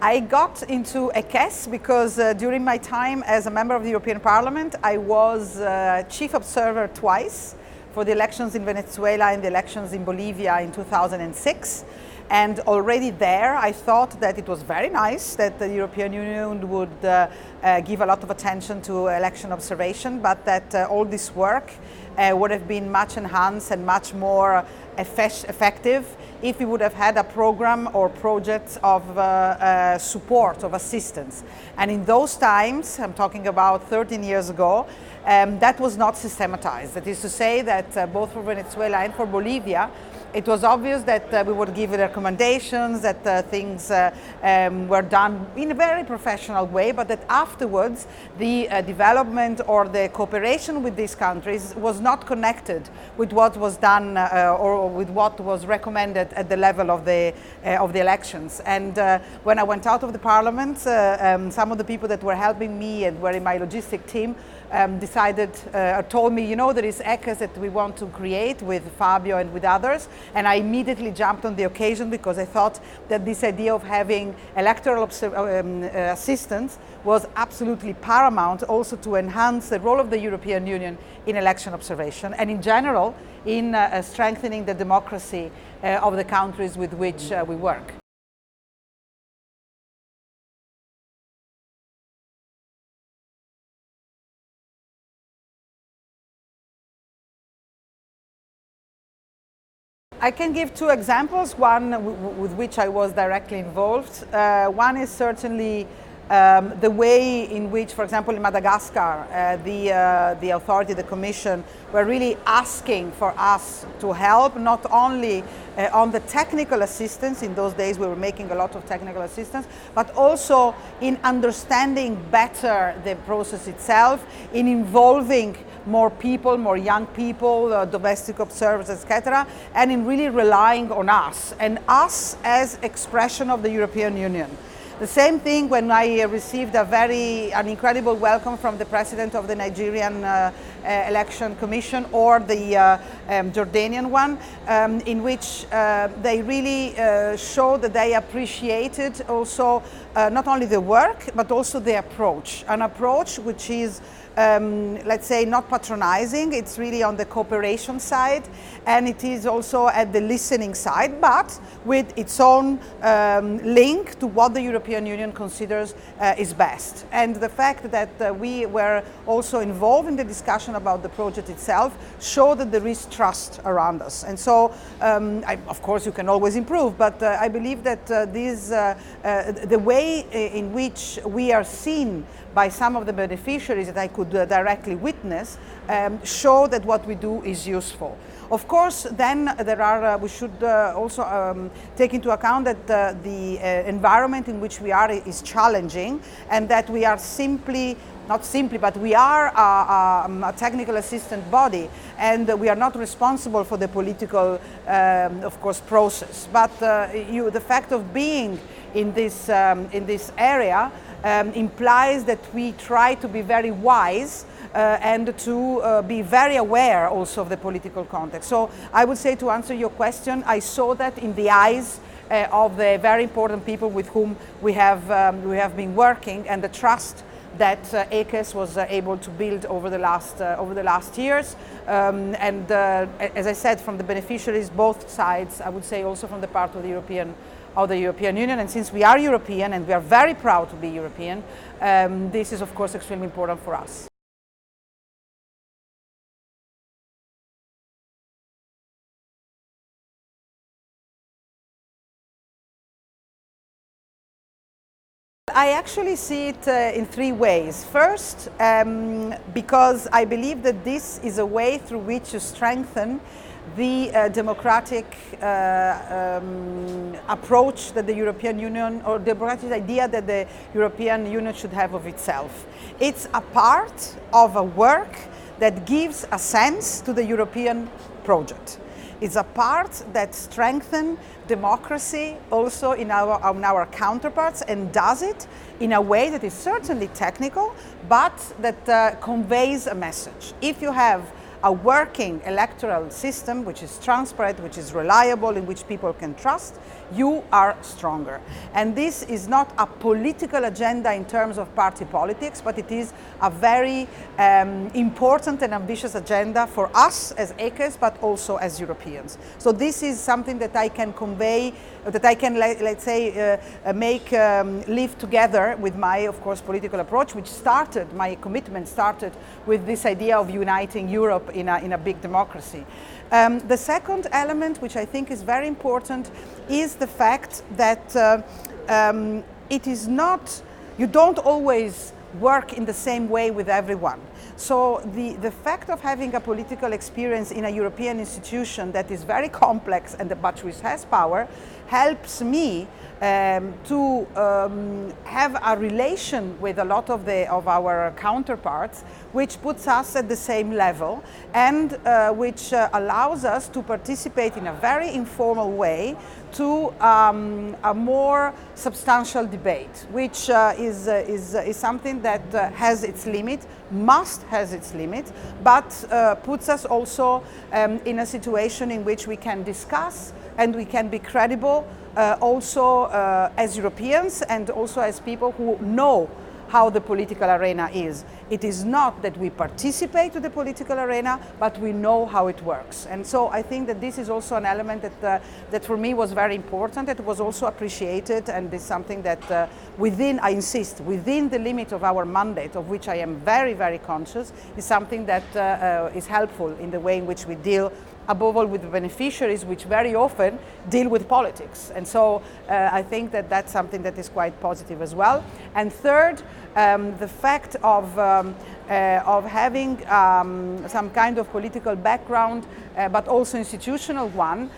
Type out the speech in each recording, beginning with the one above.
I got into ECS because during my time as a member of the European Parliament, I was chief observer twice for the elections in Venezuela and the elections in Bolivia in 2006. And already there, I thought that it was very nice that the European Union would give a lot of attention to election observation, but that all this work would have been much enhanced and much more effective if we would have had a program or project of support, of assistance. And in those times, I'm talking about 13 years ago, that was not systematized. That is to say that both for Venezuela and for Bolivia, it was obvious that we would give recommendations, that things were done in a very professional way, but that afterwards the development or the cooperation with these countries was not connected with what was done or with what was recommended at the level of the elections. And when I went out of the parliament, some of the people that were helping me and were in my logistic team told me, you know, there is ECS that we want to create with Fabio and with others. And I immediately jumped on the occasion because I thought that this idea of having electoral assistance was absolutely paramount also to enhance the role of the European Union in election observation and in general in strengthening the democracy of the countries with which we work. I can give two examples, one with which I was directly involved. One is certainly the way in which, for example, in Madagascar, the authority, the Commission, were really asking for us to help, not only on the technical assistance. In those days we were making a lot of technical assistance, but also in understanding better the process itself, in involving more people, more young people, domestic observers, etc., and in really relying on us, and us as expression of the European Union. The same thing when I received an incredible welcome from the president of the Nigerian Election Commission or the Jordanian one, in which they really showed that they appreciated also not only the work, but also the approach. An approach which is let's say not patronizing, it's really on the cooperation side, and it is also at the listening side, but with its own link to what the European Union considers is best. And the fact that we were also involved in the discussion about the project itself showed that there is trust around us. And so, of course, you can always improve, but I believe that the way in which we are seen by some of the beneficiaries that I could directly witness show that what we do is useful. Of course, then we should also take into account that the environment in which we are is challenging, and that we are but we are a technical assistant body, and we are not responsible for the political, of course, process. But the fact of being in this area implies that we try to be very wise and to be very aware also of the political context. So I would say, to answer your question, I saw that in the eyes of the very important people with whom we have been working, and the trust that ECS was able to build over the last years. As I said, from the beneficiaries, both sides, I would say also from the part of the European Union. And since we are European, and we are very proud to be European, this is of course extremely important for us. I actually see it in three ways. First, because I believe that this is a way through which you strengthen the democratic approach that the European Union, or democratic idea that the European Union should have of itself. It's a part of a work that gives a sense to the European project. It's a part that strengthens democracy also in our counterparts, and does it in a way that is certainly technical, but that conveys a message. If you have a working electoral system which is transparent, which is reliable, in which people can trust, you are stronger. And this is not a political agenda in terms of party politics, but it is a very important and ambitious agenda for us as ECES, but also as Europeans. So this is something that I can convey, that I can, let's say, live together with my, of course, political approach, which started, my commitment started with this idea of uniting Europe in a big democracy. The second element, which I think is very important, is the fact that it is not, you don't always work in the same way with everyone. So the fact of having a political experience in a European institution that is very complex and but which has power helps me to have a relation with a lot of our counterparts, which puts us at the same level and which allows us to participate in a very informal way to a more substantial debate, which is something that has its limit, must has its limit, but puts us also in a situation in which we can discuss and we can be credible also as Europeans and also as people who know how the political arena is. It is not that we participate to the political arena, but we know how it works. And so I think that this is also an element that for me was very important. It was also appreciated, and is something that within, I insist, within the limit of our mandate, of which I am very, very conscious, is something that is helpful in the way in which we deal above all with the beneficiaries, which very often deal with politics. And so I think that that's something that is quite positive as well. And third, the fact of having some kind of political background, but also institutional one,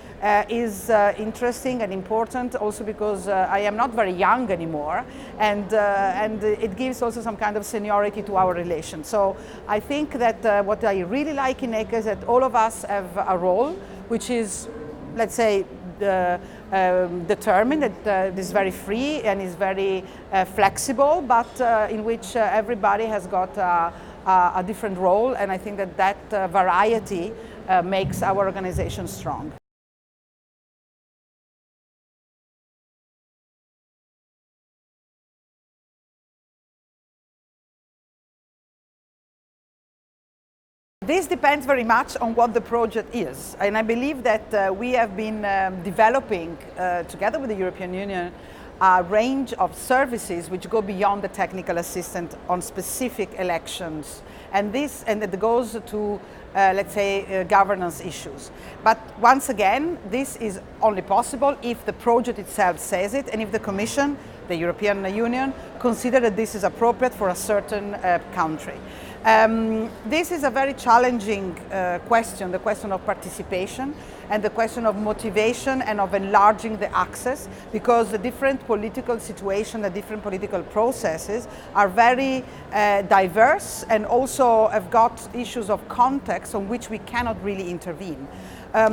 is interesting and important also because I am not very young anymore, and it gives also some kind of seniority to our relation. So I think that what I really like in ECA is that all of us have a role which is, let's say, determined, that is very free and is very flexible, but in which everybody has got a different role, and I think that that variety makes our organization strong. This depends very much on what the project is, and I believe that we have been developing together with the European Union a range of services which go beyond the technical assistance on specific elections, and it goes to let's say governance issues. But once again, this is only possible if the project itself says it, and if the Commission, the European Union, consider that this is appropriate for a certain country. This is a very challenging question, the question of participation and the question of motivation and of enlarging the access, because the different political situations, the different political processes are very diverse and also have got issues of context on which we cannot really intervene.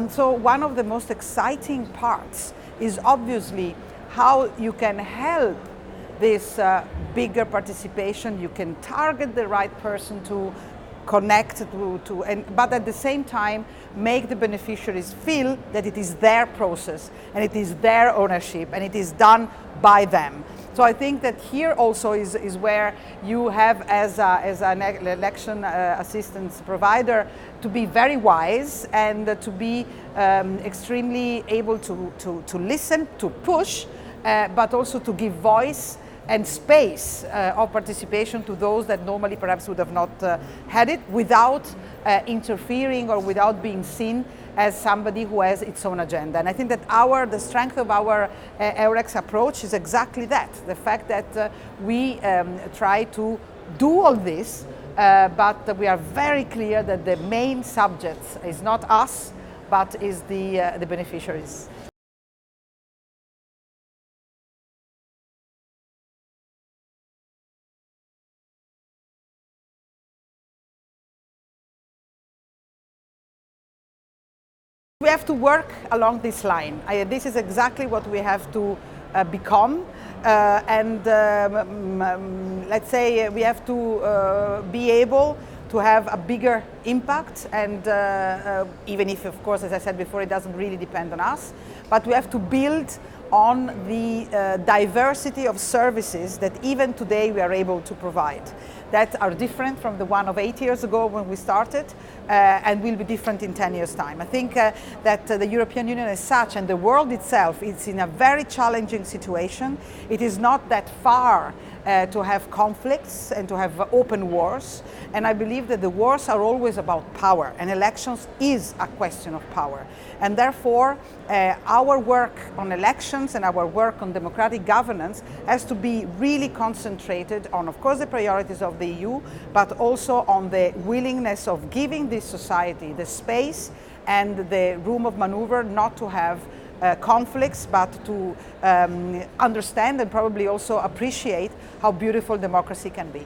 So one of the most exciting parts is obviously how you can help this bigger participation. You can target the right person to connect but at the same time make the beneficiaries feel that it is their process and it is their ownership and it is done by them. So I think that here also is where you have as an election assistance provider to be very wise and to be extremely able to listen, to push, but also to give voice and space of participation to those that normally perhaps would have not had it, without interfering or without being seen as somebody who has its own agenda. And I think that the strength of our EUREX approach is exactly that, the fact that we try to do all this, but we are very clear that the main subject is not us, but is the beneficiaries. We have to work along this line. This is exactly what we have to become, and let's say we have to be able to have a bigger impact, and even if, of course, as I said before, it doesn't really depend on us, but we have to build on the diversity of services that even today we are able to provide, that are different from the one of 8 years ago when we started, and will be different in 10 years' time. I think that the European Union as such, and the world itself, is in a very challenging situation. It is not that far to have conflicts and to have open wars, and I believe that the wars are always about power, and elections is a question of power, and therefore our work on elections and our work on democratic governance has to be really concentrated on, of course, the priorities of the EU, but also on the willingness of giving this society the space and the room of maneuver not to have conflicts, but to understand and probably also appreciate how beautiful democracy can be.